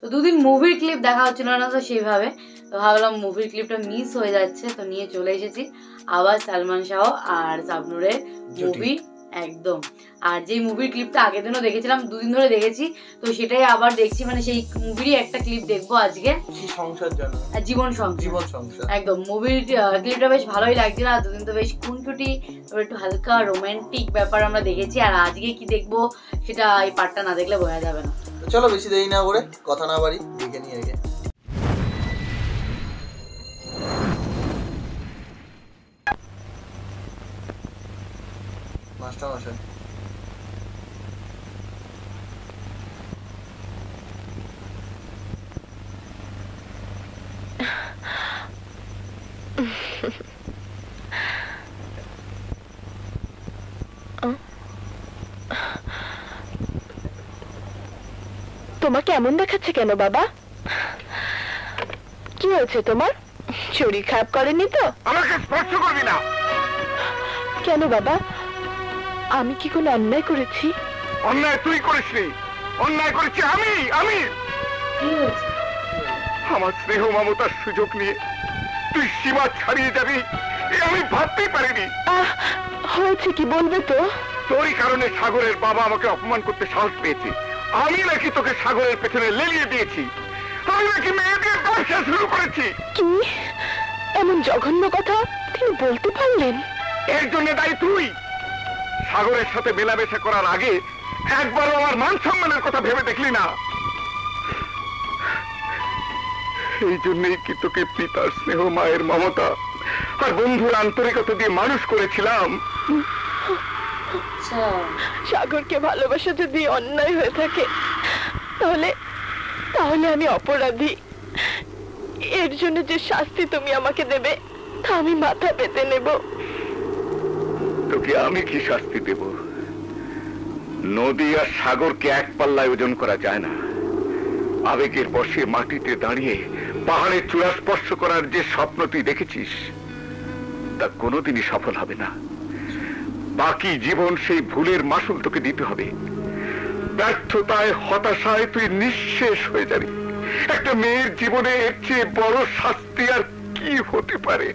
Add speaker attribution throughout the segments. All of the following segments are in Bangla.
Speaker 1: তো দুদিন মুভির ক্লিপ দেখা হচ্ছিল না, তো সেইভাবে তো ভাবলাম মুভির ক্লিপটা মিস হয়ে যাচ্ছে, তো নিয়ে চলে এসেছি আবার সালমান শাহ আর শাবনূরের মুভি একদম। আর যে মুভির ক্লিপটা আগের দিনও দেখেছিলাম, দুদিন ধরে দেখেছি, তো সেটাই আবার দেখছি, মানে সেই মুভিরই একটা ক্লিপ দেখবো আজকে, জীবন সংসার একদম। মুভির ক্লিপটা বেশ ভালোই লাগছিল, আর দুদিন তো বেশ খুনসুটি, তারপর একটু হালকা রোমান্টিক ব্যাপার আমরা দেখেছি। আর আজকে কি দেখবো সেটা এই পার্টটা না দেখলে বোঝা যাবে না।
Speaker 2: চলো বেশি দেরি না করে কথা না বাড়ি দেখে নিই আগে। মাস্টার মশাই,
Speaker 3: তোমাকে এমন দেখাচ্ছে কেন বাবা? কি হয়েছে তোমার? শরীর খারাপ করেনি তো?
Speaker 4: আমাকে স্পর্শ করবি না।
Speaker 3: কেন বাবা, আমি কি কোনো অন্যায় করেছি?
Speaker 4: অন্যায় তুই করিসনি, অন্যায় করেছি আমি। আমার স্নেহ মমতার সুযোগ নিয়ে তুই সীমা ছাড়িয়ে যাবি আমি ভাবতেই পারিনি।
Speaker 3: হয়েছে কি বলবে তো?
Speaker 4: তোরই কারণে সাগরের বাবা আমাকে অপমান করতে সাহস পেয়েছে। আমি নাকি তোকে সাগরের পেছনে লেলিয়ে দিয়েছি, আমি নাকি মেয়েদের ব্যবসা শুরু করেছি।
Speaker 3: কি এমন জঘন্য কথা তিনি বলতে পারলেন?
Speaker 4: এর জন্য দায়ী তুই। সাগরের সাথে মেলামেশা করার আগে একবারও আমার মান সম্মানের কথা ভেবে দেখলি না। এই জন্যই কি তোকে পিতার স্নেহ, মায়ের মমতা আর বন্ধুর আন্তরিকতা দিয়ে মানুষ করেছিলাম।
Speaker 3: সাগরকে ভালোবাসা যদি অন্যায় হয়ে থাকে তাহলে আমি অপরাধী। এর জন্য যে শাস্তি তুমি আমাকে দেবে তা আমি মাথা পেতে নেব।
Speaker 4: তোকে আমি কি শাস্তি দেব? নদী আর সাগরকে এক পাল্লায় ওজন করা যায় না। আবেগের বশে মাটিতে দাঁড়িয়ে পাহাড়ের চূড়া স্পর্শ করার যে স্বপ্ন তুই দেখেছিস তা কোনোদিনই সফল হবে না। বাকি জীবন সেই ভুলের মাসুল তোকে দিতে হবে। ব্যর্থতায়, হতাশায় তুই নিঃশেষ হয়ে যাবি। একটা মেয়ের জীবনে এর চেয়ে বড় শাস্তি আর কি হতে পারে?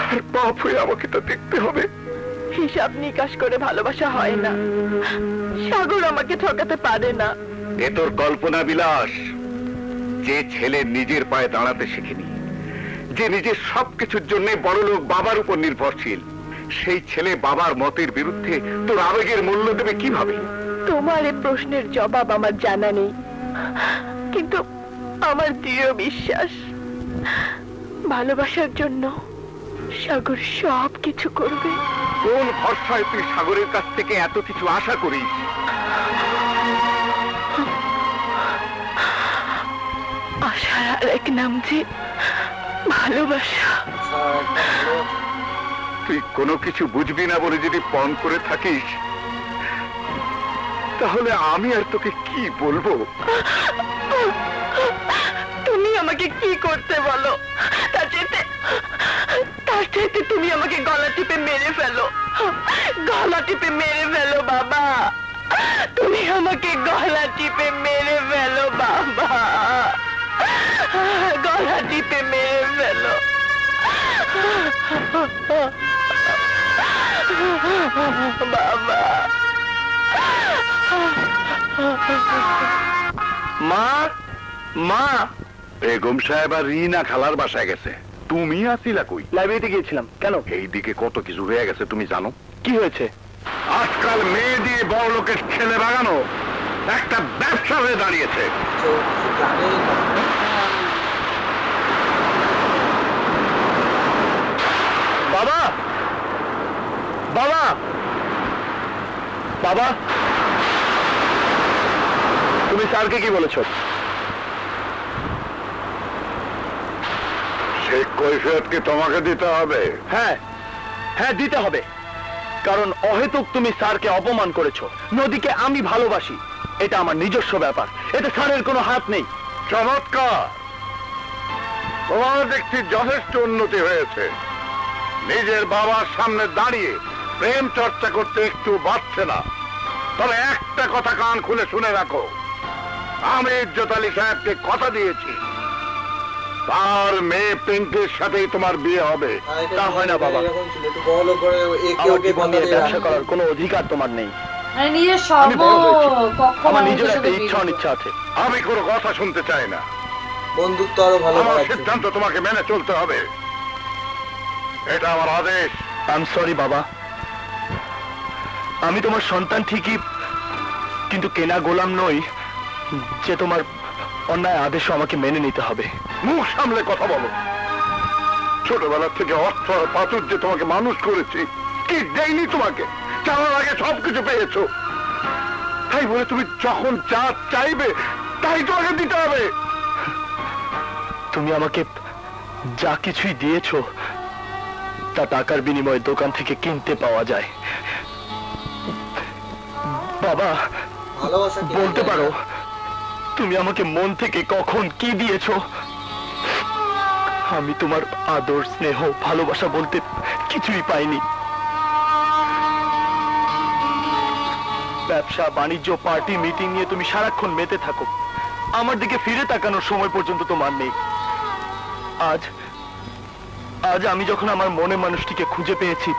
Speaker 4: আর পাপ হয়ে আমাকে তা দেখতে হবে।
Speaker 3: হিসাব নিকাশ করে ভালোবাসা হয় না। সাগর আমাকে ঠকাতে পারে না।
Speaker 4: এ তোর কল্পনা বিলাস। যে ছেলে নিজের পায়ে দাঁড়াতে শিখেনি, যে নিজের সবকিছুর জন্য বড়লোক বাবার উপর নির্ভরশীল, সেই ছেলে বাবার মতের বিরুদ্ধে তোর আবেগের মূল্য দেবে কিভাবে?
Speaker 3: তোমার এই প্রশ্নের জবাব আমার জানা নেই, কিন্তু আমার দৃঢ় বিশ্বাস ভালোবাসার জন্য সাগর সব কিছু করবে।
Speaker 4: কোন ভরসায় তুই সাগরের কাছ থেকে এত কিছু আশা করিস?
Speaker 3: আশার আরেক নাম যে ভালোবাসা।
Speaker 4: তুই কোনো কিছু বুঝবি না বলে যদি পণ করে থাকিস তাহলে আমি আর তোকে কি বলবো?
Speaker 3: তুমি আমাকে কি করতে বলো? তার চাইতে তুমি আমাকে গলা টিপে মেরে ফেলো, গলা টিপে মেরে ফেলো বাবা। তুমি আমাকে গলা টিপে মেরে ফেলো বাবা, গলা টিপে মেরে ফেলো বাবা।
Speaker 4: মা, মা। বেগম সাহেব আর রিনা খালার বাসায় গেছে। তুমি আসিলা কই?
Speaker 5: লাইব্রেরিতে গিয়েছিলাম। কেন?
Speaker 4: এইদিকে কত কিছু হয়ে গেছে তুমি জানো?
Speaker 5: কি হয়েছে?
Speaker 4: আজকাল মেয়ে দিয়ে বড় লোকের ছেলে বাগানো একটা ব্যবসা হয়ে দাঁড়িয়েছে।
Speaker 5: বাবা, বাবা, বাবা, তুমি স্যারকে কি বলেছো?
Speaker 4: সে কৈফিয়ত কি তোমাকে দিতে হবে?
Speaker 5: হ্যাঁ, হ্যাঁ দিতে হবে, কারণ অহেতুক তুমি স্যারকে অপমান করেছো। নদীকে আমি ভালোবাসি, এটা আমার নিজস্ব ব্যাপার, এতে স্যারের কোনো হাত নেই।
Speaker 4: চমৎকার, তোমার দেখছি যথেষ্ট উন্নতি হয়েছে। নিজের বাবার সামনে দাঁড়িয়ে প্রেম চর্চা করতে একটু বাড়ছে না। তবে একটা কথা কান খুলে শুনে রাখো, আমি ইজ্জত আলী সাহেবকে কথা দিয়েছি তার মেয়ে পিঙ্কের সাথেই তোমার বিয়ে হবে।
Speaker 5: তা হয় না বাবা,
Speaker 2: এরকম ছিল, একটু বড় করে একে
Speaker 5: আমার
Speaker 2: ওকে
Speaker 5: জীবন
Speaker 2: কথা
Speaker 5: নিয়ে
Speaker 2: দিয়ে
Speaker 5: ব্যবসা
Speaker 2: রাখবে।
Speaker 5: করার কোনো অধিকার তোমার নেই।
Speaker 1: মানে নিজের
Speaker 5: আমি বড় হয়েছি,
Speaker 1: কখন
Speaker 5: আমার নিজের একটা ইচ্ছা অনিচ্ছা আছে।
Speaker 4: আমি কোনো কথা শুনতে চাই না।
Speaker 2: বন্ধুত্ব আরো ভালো
Speaker 4: আমার
Speaker 2: করার জন্য।
Speaker 4: সিদ্ধান্ত তোমাকে মেনে চলতে হবে, এটা আমার আদেশ।
Speaker 5: আই এম সরি বাবা, আমি তোমার সন্তান ঠিকই, কিন্তু কেনা গোলাম নই যে তোমার অন্যায় আদেশও আমাকে মেনে নিতে হবে।
Speaker 4: মুখ সামলে কথা বলো। ছোটবেলা থেকে অর্থ আর প্রাচুর্যে তোমাকে মানুষ করেছি, কি দেয়নি তোমাকে? চাওয়ার আগে সবকিছু পেয়েছো, তাই বলে তুমি যখন যা চাইবে তাই তোমাকে দিতে হবে।
Speaker 5: তুমি আমাকে যা কিছুই দিয়েছো তা টাকার বিনিময়ে দোকান থেকে কিনতে পাওয়া যায়। বাবা,
Speaker 2: ভালোবাসা কি
Speaker 5: বলতে
Speaker 2: জানে?
Speaker 5: পারো তুমি আমাকে মন থেকে কখন কি দিয়েছো? আমি তোমার আদর, স্নেহ, ভালোবাসা বলতে কিছুই পাইনি। ব্যবসা বাণিজ্য, পার্টি, মিটিং নিয়ে তুমি সারাক্ষণ মেতে থাকো, আমার দিকে ফিরে তাকানোর সময় পর্যন্ত তোমার নেই। আজ আজ আমি যখন আমার মনে মানুষটিকে খুঁজে পেয়েছি,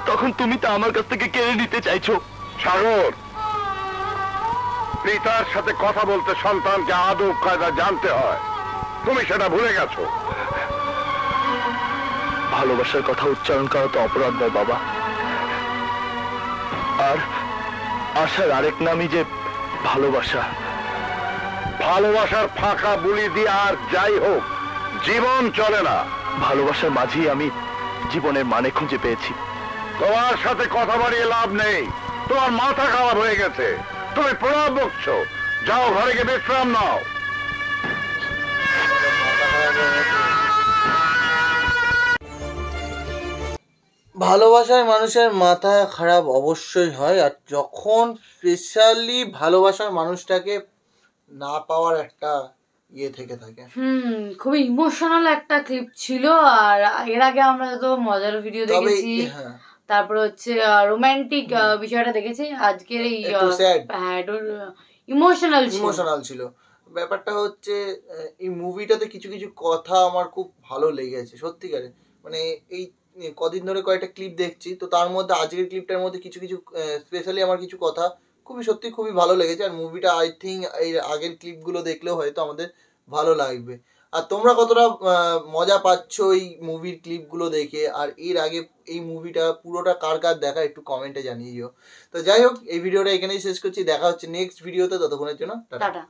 Speaker 5: তখন তুমি তা আমার কাছ থেকে কেড়ে নিতে চাইছো।
Speaker 4: সাগর, পিতার সাথে কথা বলতে সন্তানকে আদব কায়দা জানতে হয়, তুমি সেটা ভুলে গেছো।
Speaker 5: ভালোবাসার কথা উচ্চারণ করা তো অপরাধ নয় বাবা, আর আশার আরেক নামই যে ভালোবাসা।
Speaker 4: ভালোবাসার ফাঁকা বুলি দিয়ে আর যাই হোক জীবন চলে না।
Speaker 5: ভালোবাসার মাঝেই আমি জীবনের মানে খুঁজে পেয়েছি।
Speaker 4: তোমার সাথে কথা বাড়িয়ে লাভ নেই, তোমার মাথা খারাপ হয়ে গেছে, তুমি প্রলাপ বকছো। যাও ঘরে গিয়ে বিশ্রাম নাও।
Speaker 2: ভালোবাসায় মানুষের মাথা খারাপ অবশ্যই হয়, আর যখন স্পেশালি ভালোবাসার মানুষটাকে না পাওয়ার একটা ইয়ে থেকে থাকে।
Speaker 1: খুবই ইমোশনাল একটা ক্লিপ ছিল। আর এর আগে আমরা যত মজার ভিডিও
Speaker 2: তবে
Speaker 1: দেখেছি,
Speaker 2: হ্যাঁ,
Speaker 1: তারপরে হচ্ছে রোমান্টিক বিষয়টা দেখেছি, আজকের এই
Speaker 2: একটু sad।
Speaker 1: হ্যাঁ একটু ইমোশনাল ছিল।
Speaker 2: ইমোশনাল ছিল। ব্যাপারটা হচ্ছে এই মুভিটাতে কিছু কিছু কথা আমার খুব ভালো লেগেছে সত্যিকারে। মানে এই কদিন ধরে কয়েকটা ক্লিপ দেখছি, তো তার মধ্যে আজকের ক্লিপটার মধ্যে কিছু কিছু স্পেশালি আমার কিছু কথা সত্যি খুবই ভালো লেগেছে। আর মুভিটা আই থিঙ্ক এই আগের ক্লিপগুলো দেখলেও হয়তো আমাদের ভালো লাগবে। আর তোমরা কতটা মজা পাচ্ছ এই মুভির ক্লিপগুলো দেখে, আর এর আগে এই মুভিটা পুরোটা কার কার দেখা একটু কমেন্টে জানিয়ে দিও। তো যাই হোক, এই ভিডিওটা এখানেই শেষ করছি, দেখা হচ্ছে নেক্সট ভিডিওতে, ততক্ষণের জন্য টাটা।
Speaker 1: টাটা।